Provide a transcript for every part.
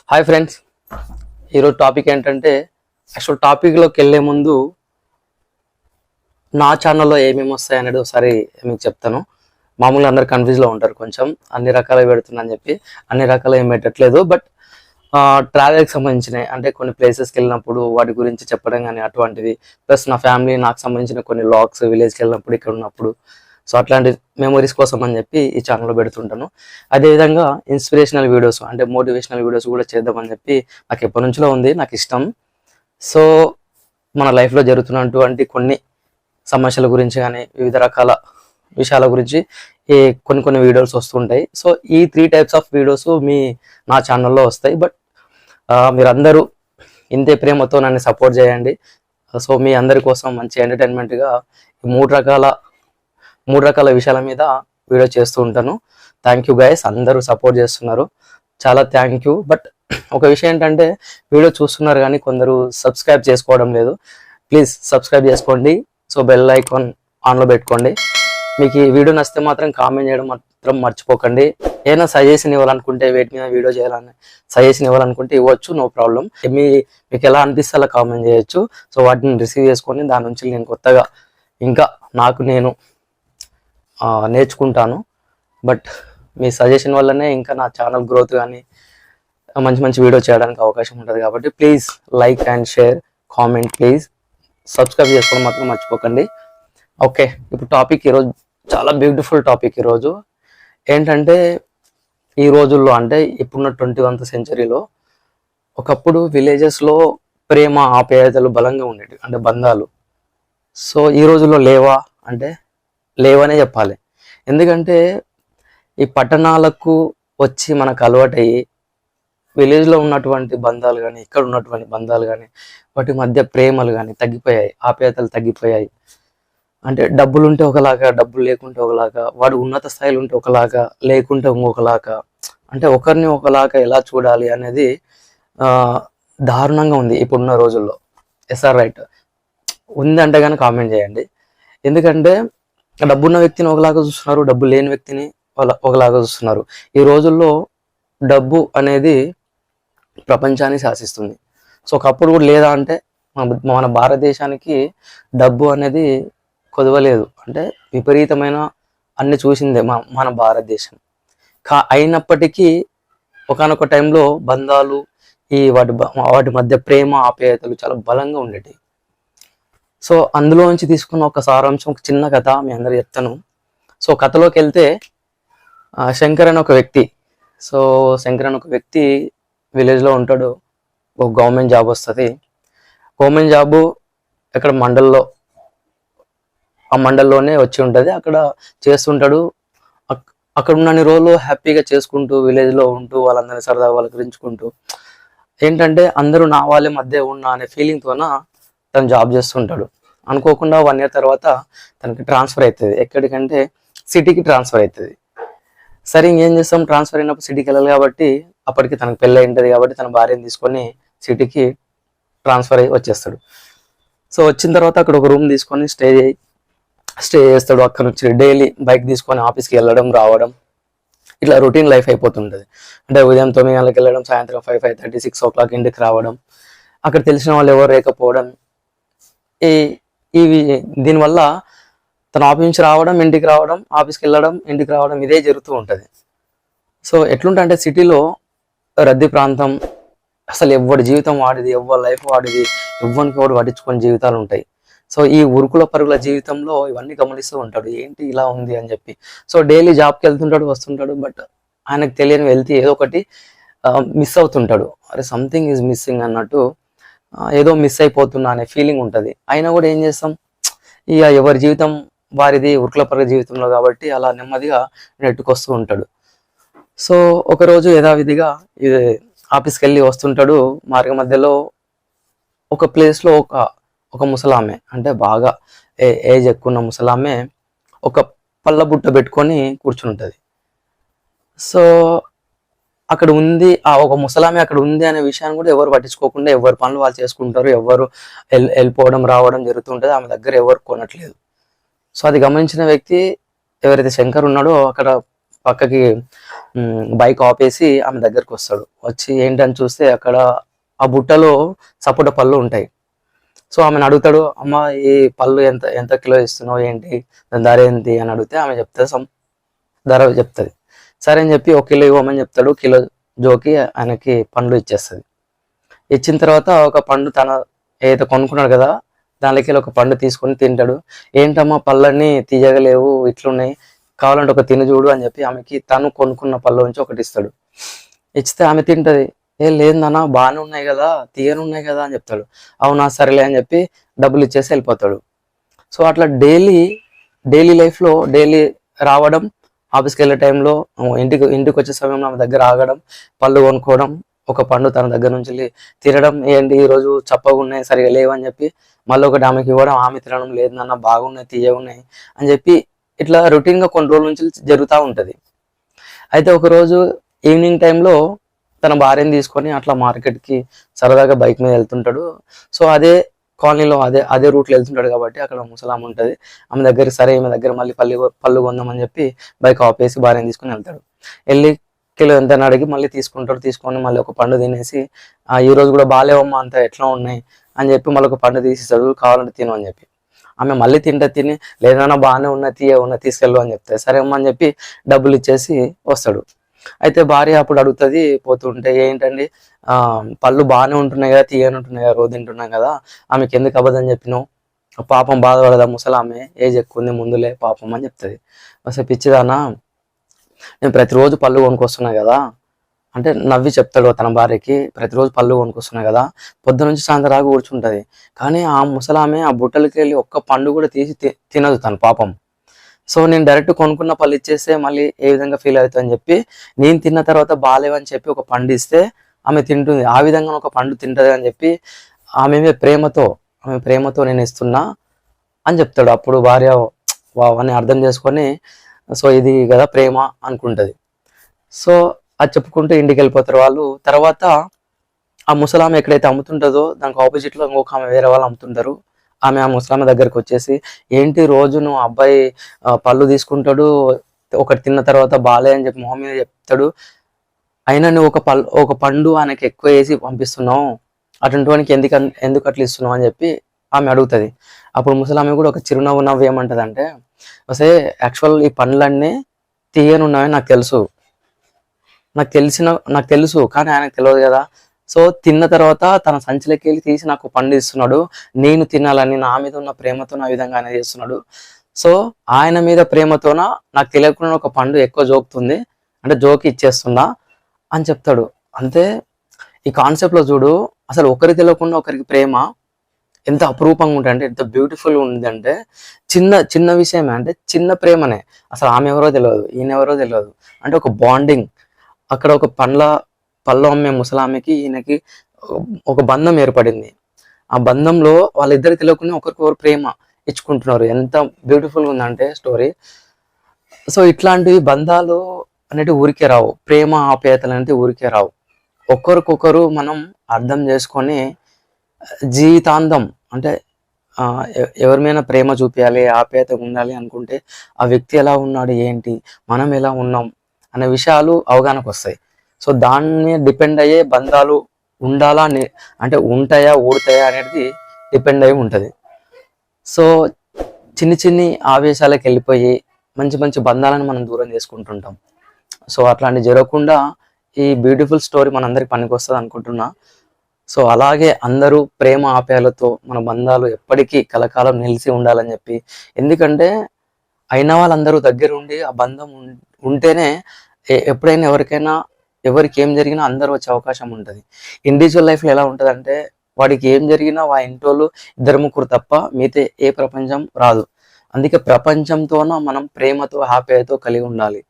Hi friends, ఈరోజు topic ఏంటంటే actual టాపిక్లోకి వెళ్ళే ముందు నా ఛానల్లో ఏమేమి వస్తాయి అనేది ఒకసారి మీకు చెప్తాను. మామూలుగా అందరు కన్ఫ్యూజ్లో ఉంటారు, కొంచెం అన్ని రకాలు పెడుతున్నా అని చెప్పి. అన్ని రకాలు ఏం పెట్టట్లేదు, బట్ ట్రావెల్కి సంబంధించినవి అంటే కొన్ని ప్లేసెస్కి వెళ్ళినప్పుడు వాటి గురించి చెప్పడం కానీ అటువంటివి, ప్లస్ నా ఫ్యామిలీ నాకు సంబంధించిన కొన్ని లాగ్స్ విలేజ్కి వెళ్ళినప్పుడు ఇక్కడ ఉన్నప్పుడు, సో అట్లాంటి మెమొరీస్ కోసం అని చెప్పి ఈ ఛానల్లో పెడుతుంటాను. అదేవిధంగా ఇన్స్పిరేషనల్ వీడియోస్ అంటే మోటివేషనల్ వీడియోస్ కూడా చేద్దామని చెప్పి నాకు ఎప్పటి నుంచో ఉంది, నాకు ఇష్టం. సో మన లైఫ్లో జరుగుతున్నటువంటి కొన్ని సమస్యల గురించి కానీ వివిధ రకాల విషయాల గురించి కొన్ని వీడియోస్ వస్తుంటాయి. సో ఈ 3 టైప్స్ ఆఫ్ వీడియోస్ నా ఛానల్లో వస్తాయి. బట్ మీరందరూ ఇంతే ప్రేమతో నన్ను సపోర్ట్ చేయండి. సో మీ అందరి కోసం మంచి ఎంటర్టైన్మెంట్గా మూడు రకాల విషయాల మీద వీడియో చేస్తూ ఉంటాను. థ్యాంక్ యూ గైస్, అందరూ సపోర్ట్ చేస్తున్నారు, చాలా థ్యాంక్ యూ. బట్ ఒక విషయం ఏంటంటే వీడియో చూస్తున్నారు కానీ కొందరు సబ్స్క్రైబ్ చేసుకోవడం లేదు. ప్లీజ్ సబ్స్క్రైబ్ చేసుకోండి. సో బెల్ ఐకాన్ ఆన్లో పెట్టుకోండి. మీకు ఈ వీడియో నచ్చితే మాత్రం కామెంట్ చేయడం మాత్రం మర్చిపోకండి. ఏదైనా సజెషన్ ఇవ్వాలనుకుంటే వేటి మీద వీడియో చేయాలని సజెషన్ ఇవ్వాలనుకుంటే ఇవ్వచ్చు, నో ప్రాబ్లం. మీకు ఎలా అనిపిస్తే అలా కామెంట్ చేయొచ్చు. సో వాటిని రిసీవ్ చేసుకొని దాని నుంచి నేను కొత్తగా ఇంకా నేను నేర్చుకుంటాను. బట్ మీ సజెషన్ వల్లనే ఇంకా నా ఛానల్ గ్రోత్ కానీ మంచి వీడియో చేయడానికి అవకాశం ఉంటుంది. కాబట్టి please like and share, comment, please subscribe చేసుకోవడం మాత్రం మర్చిపోకండి. ఓకే, ఇప్పుడు టాపిక్ ఈరోజు చాలా బ్యూటిఫుల్ టాపిక్. ఈరోజు ఏంటంటే ఈ రోజుల్లో అంటే ఇప్పుడున్న 21th సెంచరీలో ఒకప్పుడు విలేజెస్లో ప్రేమ ఆప్యాయతలు బలంగా ఉండేవి, అంటే బంధాలు. సో ఈ రోజుల్లో లేవా అంటే లేవనే చెప్పాలి. ఎందుకంటే ఈ పట్టణాలకు వచ్చి మనకు అలవాటయ్యి విలేజ్లో ఉన్నటువంటి బంధాలు కానీ ఇక్కడ ఉన్నటువంటి బంధాలు కానీ వాటి మధ్య ప్రేమలు కానీ తగ్గిపోయాయి, ఆప్యాయతలు తగ్గిపోయాయి. అంటే డబ్బులు ఉంటే ఒకలాగా, డబ్బులు లేకుంటే ఒకలాగా, వాడు ఉన్నత స్థాయిలో ఉంటే ఒకలాగా, లేకుంటే ఇంకొకలాగా, అంటే ఒకరిని ఒకలాగా ఎలా చూడాలి అనేది దారుణంగా ఉంది ఇప్పుడున్న రోజుల్లో. ఎస్ఆర్ రైట్ ఉందంటే కానీ కామెంట్ చేయండి. ఎందుకంటే డబ్బున్న వ్యక్తిని ఒకలాగా చూస్తున్నారు, డబ్బు లేని వ్యక్తిని ఒకలాగా చూస్తున్నారు. ఈ రోజుల్లో డబ్బు అనేది ప్రపంచాన్ని శాసిస్తుంది. సో ఒకప్పుడు కూడా లేదా అంటే మన భారతదేశానికి డబ్బు అనేది కొదవలేదు, అంటే విపరీతమైన అన్ని చూసిందే మన భారతదేశం. అయినప్పటికీ ఒకానొక టైంలో బంధాలు వాటి మధ్య ప్రేమ ఆప్యాయతలు చాలా బలంగా ఉండేవి. సో అందులో నుంచి తీసుకున్న ఒక సారాంశం, ఒక చిన్న కథ మీ అందరు చెప్తాను. సో కథలోకి వెళ్తే శంకర్ అని ఒక వ్యక్తి. సో శంకర్ అని ఒక వ్యక్తి విలేజ్లో ఉంటాడు. ఒక గవర్నమెంట్ జాబ్ వస్తుంది. గవర్నమెంట్ జాబు ఎక్కడ ఆ మండల్లోనే వచ్చి ఉంటుంది. అక్కడ చేస్తుంటాడు. అక్కడ ఉన్నన్ని రోజులు హ్యాపీగా చేసుకుంటూ విలేజ్లో ఉంటూ వాళ్ళందరినీ సరదాగా పలకరించుకుంటూ ఏంటంటే అందరూ నా వాళ్ళే మధ్య ఉన్నా అనే ఫీలింగ్తోన తను జాబ్ చేస్తుంటాడు. అనుకోకుండా 1 year తర్వాత తనకి ట్రాన్స్ఫర్ అవుతుంది. ఎక్కడికంటే సిటీకి ట్రాన్స్ఫర్ అవుతుంది. సరే ఇంకేం చేస్తాం, ట్రాన్స్ఫర్ అయినప్పుడు సిటీకి వెళ్ళాలి కాబట్టి అప్పటికి తనకు పెళ్ళి ఉంటుంది కాబట్టి తన భార్యను తీసుకొని సిటీకి ట్రాన్స్ఫర్ అయ్యి వచ్చేస్తాడు. సో వచ్చిన తర్వాత అక్కడ ఒక రూమ్ తీసుకొని స్టే చేస్తాడు. అక్కడ నుంచి డైలీ బైక్ తీసుకొని ఆఫీస్కి వెళ్ళడం రావడం, ఇట్లా రొటీన్ లైఫ్ అయిపోతుంటుంది. అంటే ఉదయం 9 గంటలకు వెళ్ళడం, సాయంత్రం 5, 5:30, 6 o'clock ఇంటికి రావడం, అక్కడ తెలిసిన వాళ్ళు ఎవరు లేకపోవడం. దీనివల్ల తన ఆఫీస్ నుంచి రావడం, ఇంటికి రావడం, ఆఫీస్కి వెళ్ళడం, ఇంటికి రావడం, ఇదే జరుగుతూ ఉంటుంది. సో ఎట్లుంటే సిటీలో రద్దీ ప్రాంతం, అసలు ఎవరి జీవితం వాడిది, ఎవరి లైఫ్ వాడిది, ఎవ్వరికి ఎవరు పట్టించుకొని జీవితాలు ఉంటాయి. సో ఈ ఉరుకుల పరుగుల జీవితంలో ఇవన్నీ గమనిస్తూ ఉంటాడు, ఏంటి ఇలా ఉంది అని చెప్పి. సో డైలీ జాబ్కి వెళ్తుంటాడు, వస్తుంటాడు. బట్ ఆయనకు తెలియని వెళ్తే ఏదో ఒకటి మిస్ అవుతుంటాడు. అరే సంథింగ్ ఈజ్ మిస్సింగ్ అన్నట్టు, ఏదో మిస్ అయిపోతున్నా అనే ఫీలింగ్ ఉంటుంది. అయినా కూడా ఏం చేస్తాం, ఇక ఎవరి జీవితం వారిది ఉరుకుల పరుగుల జీవితంలో కాబట్టి అలా నెమ్మదిగా నెట్టుకొస్తూ ఉంటాడు. సో ఒకరోజు యథావిధిగా ఆఫీస్కి వెళ్ళి వస్తుంటాడు. మార్గ మధ్యలో ఒక ప్లేస్లో ఒక ముసలామె, అంటే బాగా ఏజ్ ఎక్కువ ఉన్న ముసలామె ఒక పళ్ళ బుట్ట పెట్టుకొని కూర్చుని ఉంటుంది. సో అక్కడ ఉంది, ఒక ముసలామె అక్కడ ఉంది అనే విషయాన్ని కూడా ఎవరు పట్టించుకోకుండా ఎవరి పనులు వాళ్ళు చేసుకుంటారు, ఎవరు వెళ్ళిపోవడం రావడం జరుగుతుంటుంది. ఆమె దగ్గర ఎవరు కొనట్లేదు. సో అది గమనించిన వ్యక్తి ఎవరైతే శంకర్ ఉన్నాడో అక్కడ పక్కకి బైక్ ఆపేసి ఆమె దగ్గరికి వస్తాడు. వచ్చి ఏంటని చూస్తే అక్కడ ఆ బుట్టలో సపోటా పళ్ళు ఉంటాయి. సో ఆమెను అడుగుతాడు, అమ్మ ఈ పళ్ళు ఎంత ఎంత కిలో ఇస్తున్నావు, ఏంటి దాని ధర ఏంటి అని అడిగితే ఆమె చెప్తుంది, ధర చెప్తుంది. సరే అని చెప్పి 1 కిలో ఇవ్వమని చెప్తాడు. కిలో జోకి ఆయనకి పండ్లు ఇచ్చేస్తుంది. ఇచ్చిన తర్వాత ఒక పండు తన ఏదైతే కొనుక్కున్నాడు కదా దానిలోకి ఒక పండు తీసుకొని తింటాడు. ఏంటమ్మా పళ్ళన్నీ తీయగలేవు, ఇట్లున్నాయి, కావాలంటే ఒక తిని చూడు అని చెప్పి ఆమెకి తను కొనుక్కున్న పళ్ళ నుంచి ఒకటి ఇస్తాడు. ఇచ్చితే ఆమె తింటది. లేదు నాన్న బాగానే ఉన్నాయి కదా, తీయని ఉన్నాయి కదా అని చెప్తాడు. అవునా సరేలే అని చెప్పి డబ్బులు ఇచ్చేసి వెళ్ళిపోతాడు. సో అట్లా డైలీ లైఫ్లో డైలీ రావడం, ఆఫీస్కి వెళ్ళే టైంలో ఇంటికి వచ్చే సమయంలో ఆమె దగ్గర ఆగడం, పళ్ళు కొనుక్కోవడం, ఒక పండు తన దగ్గర నుంచి తినడం, ఏంటి ఈరోజు చప్పగా ఉన్నాయి సరిగా లేవని చెప్పి మళ్ళీ ఒకటి ఆమెకి ఇవ్వడం, ఆమె తినడం, లేదు నాన్న బాగున్నాయి తీయగా ఉన్నాయి అని చెప్పి ఇట్లా రొటీన్గా కొన్ని రోజుల నుంచి జరుగుతూ ఉంటుంది. అయితే ఒకరోజు ఈవినింగ్ టైంలో తన భార్యను తీసుకొని అట్లా మార్కెట్కి సరదాగా బైక్ మీద వెళ్తుంటాడు. సో అదే కాలనీలో అదే రూట్లో వెళ్తుంటాడు కాబట్టి అక్కడ ముసలాం ఉంటుంది. ఆమె దగ్గర సరే ఈమె దగ్గర మళ్ళీ పళ్ళు కొందామని చెప్పి బైక్ ఆపేసి భార్యను తీసుకొని వెళ్తాడు. వెళ్ళి కిలో ఎంత అడిగి మళ్ళీ తీసుకొని మళ్ళీ ఒక పండు తినేసి ఈ రోజు కూడా బాగాలేవమ్మా అంత ఎట్లా ఉన్నాయి అని చెప్పి మళ్ళీ ఒక పండు తీసిస్తాడు, కావాలంటే తిను అని చెప్పి. ఆమె మళ్ళీ తిని లేదన్నా బాగానే ఉన్నా తీసుకెళ్ళు అని చెప్తాయి. సరే అమ్మా అని చెప్పి డబ్బులు ఇచ్చేసి వస్తాడు. అయితే భార్య అప్పుడు అడుగుతుంది పోతుంటే, ఏంటండి పళ్ళు బాగానే ఉంటున్నాయి కదా, తీయని ఉంటున్నాయి కదా, రోజు తింటున్నాం కదా, ఆమెకి ఎందుకు అబద్ధం చెప్పినావు, పాపం బాధపడదా ముసలామె, ఏజ్ ఎక్కువ ఉంది ముందులే పాపం అని చెప్తుంది. అసలు పిచ్చిదానా, నేను ప్రతిరోజు పళ్ళు కొనుక్కొస్తున్నా కదా అంటే నవ్వి చెప్తాడు తన భార్యకి, ప్రతిరోజు పళ్ళు కొనుక్కొస్తున్నా కదా, పొద్దు నుంచి సాయంత్రం దాకా కూర్చుంటది, కానీ ఆ ముసలామె ఆ బుట్టలకి వెళ్ళి ఒక్క పండు కూడా తీసి తినదు తన పాపం. సో నేను డైరెక్ట్ కొనుక్కున్న పళ్ళు ఇచ్చేస్తే మళ్ళీ ఏ విధంగా ఫీల్ అవుతుంది అని చెప్పి నేను తిన్న తర్వాత బాగాలేవని చెప్పి ఒక పండు ఇస్తే ఆమె తింటుంది, ఆ విధంగా ఒక పండు తింటది అని చెప్పి ఆమె ప్రేమతో నేను ఇస్తున్నా అని చెప్తాడు. అప్పుడు భార్య అని అర్థం చేసుకొని సో ఇది కదా ప్రేమ అనుకుంటది. సో అది చెప్పుకుంటూ ఇంటికి వెళ్ళిపోతారు వాళ్ళు. తర్వాత ఆ ముసలామె ఎక్కడైతే అమ్ముతుంటుందో దానికి ఆపోజిట్లో ఇంకొక ఆమె వేరే వాళ్ళు అమ్ముతుంటారు. ఆమె ఆ ముసలామె దగ్గరికి వచ్చేసి, ఏంటి రోజు నువ్వు అబ్బాయి పళ్ళు తీసుకుంటాడు, ఒకటి తిన్న తర్వాత బాలే అని చెప్పి మొహం మీద చెప్తాడు, అయినా నువ్వు ఒక పండు ఆయనకి ఎక్కువ వేసి పంపిస్తున్నావు, అటువంటి వానికి ఎందుకు అట్లా ఇస్తున్నావు అని చెప్పి ఆమె అడుగుతుంది. అప్పుడు ముసలామె కూడా ఒక చిరునవ్వు ఏమంటది అంటే, వస్తే యాక్చువల్ ఈ పండ్లన్నీ తీయనున్నాయని నాకు తెలుసు కానీ ఆయనకు తెలియదు కదా. సో తిన్న తర్వాత తన సంచిలోకి వెళ్ళి తీసి నాకు పండు ఇస్తున్నాడు, నేను తినాలని నా మీద ఉన్న ప్రేమతో నా విధంగా ఆయన చేస్తున్నాడు. సో ఆయన మీద ప్రేమతోన నాకు తెలియకుండా ఒక పండు ఎక్కువ జోకుతుంది అంటే జోకి ఇచ్చేస్తున్నా అని చెప్తాడు. అంతే ఈ కాన్సెప్ట్లో చూడు, అసలు ఒకరికి తెలియకుండా ఒకరికి ప్రేమ ఎంత అపురూపంగా ఉంటుంది అంటే, ఎంత బ్యూటిఫుల్గా ఉందంటే, చిన్న విషయమే అంటే చిన్న ప్రేమనే, అసలు ఆమె ఎవరో తెలియదు, ఈయన ఎవరో తెలియదు, అంటే ఒక బాండింగ్ అక్కడ ఒక పళ్ళు అమ్మే ముసలామెకి ఈయనకి ఒక బంధం ఏర్పడింది. ఆ బంధంలో వాళ్ళిద్దరికి తెలియకుండా ఒకరికొకరు ప్రేమ ఇచ్చుకుంటున్నారు. ఎంత బ్యూటిఫుల్గా ఉందంటే స్టోరీ. సో ఇట్లాంటివి బంధాలు అనేటివి ఊరికే రావు, ప్రేమ ఆప్యాయతలు అనేవి ఊరికే రావు. ఒకరికొకరు మనం అర్థం చేసుకొని జీవితాంతం అంటే ఎవరి మీద ప్రేమ చూపించాలి, ఆప్యాయత ఉండాలి అనుకుంటే ఆ వ్యక్తి ఎలా ఉన్నాడు, ఏంటి, మనం ఎలా ఉన్నాం అనే విషయాలు అవగాహనకు వస్తాయి. సో దాన్ని డిపెండ్ అయ్యే బంధాలు ఉండాలా అంటే ఉంటాయా ఊడతాయా అనేది డిపెండ్ అయి ఉంటుంది. సో చిన్ని ఆవేశాలకు వెళ్ళిపోయి మంచి బంధాలను మనం దూరం చేసుకుంటుంటాం. సో అట్లాంటివి జరగకుండా ఈ బ్యూటిఫుల్ స్టోరీ మనందరికి పనికొస్తుంది అనుకుంటున్నా. సో అలాగే అందరూ ప్రేమ ఆప్యాయలతో మన బంధాలు ఎప్పటికీ కలకాలం నిలిచి ఉండాలని చెప్పి, ఎందుకంటే అయిన వాళ్ళందరూ దగ్గరుండి ఆ బంధం ఉంటేనే ఎప్పుడైనా ఎవరికి ఏం జరిగినా అందరూ వచ్చే అవకాశం ఉంటుంది. ఇండివిజువల్ లైఫ్లో ఎలా ఉంటుంది అంటే, వాడికి ఏం జరిగినా ఇంటోళ్ళు 2-3 తప్ప మిగతా ఏ ప్రపంచం రాదు. అందుకే ప్రపంచంతోన మనం ప్రేమతో హ్యాపీతో కలిగి ఉండాలి.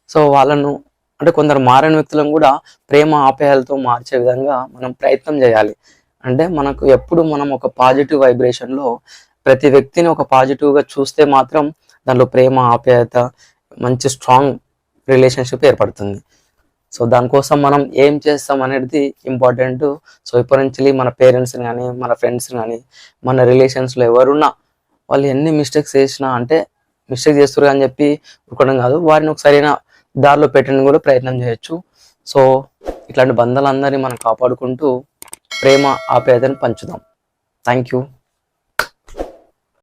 సో వాళ్ళను అంటే కొందరు మారని వ్యక్తులను కూడా ప్రేమ ఆప్యాయాలతో మార్చే విధంగా మనం ప్రయత్నం చేయాలి. అంటే మనకు ఎప్పుడు మనం ఒక పాజిటివ్ వైబ్రేషన్లో ప్రతి వ్యక్తిని ఒక పాజిటివ్గా చూస్తే మాత్రం దాంట్లో ప్రేమ ఆప్యాయత మంచి స్ట్రాంగ్ రిలేషన్షిప్ ఏర్పడుతుంది. సో దానికోసం మనం ఏం చేస్తాం అనేది ఇంపార్టెంట్. సో ఇప్పటి నుంచి మన పేరెంట్స్ని కానీ మన ఫ్రెండ్స్ని కానీ మన రిలేషన్స్లో ఎవరున్నా వాళ్ళు ఎన్ని మిస్టేక్స్ చేసినా అంటే మిస్టేక్ చేస్తారు అని చెప్పి అనుకోవడం కాదు, వారిని ఒక సరైన దారిలో పెట్టడానికి కూడా ప్రయత్నం చేయొచ్చు. సో ఇట్లాంటి బంధాలందరినీ మనం కాపాడుకుంటూ ప్రేమ ఆప్యాయతను పంచుదాం. Thank you.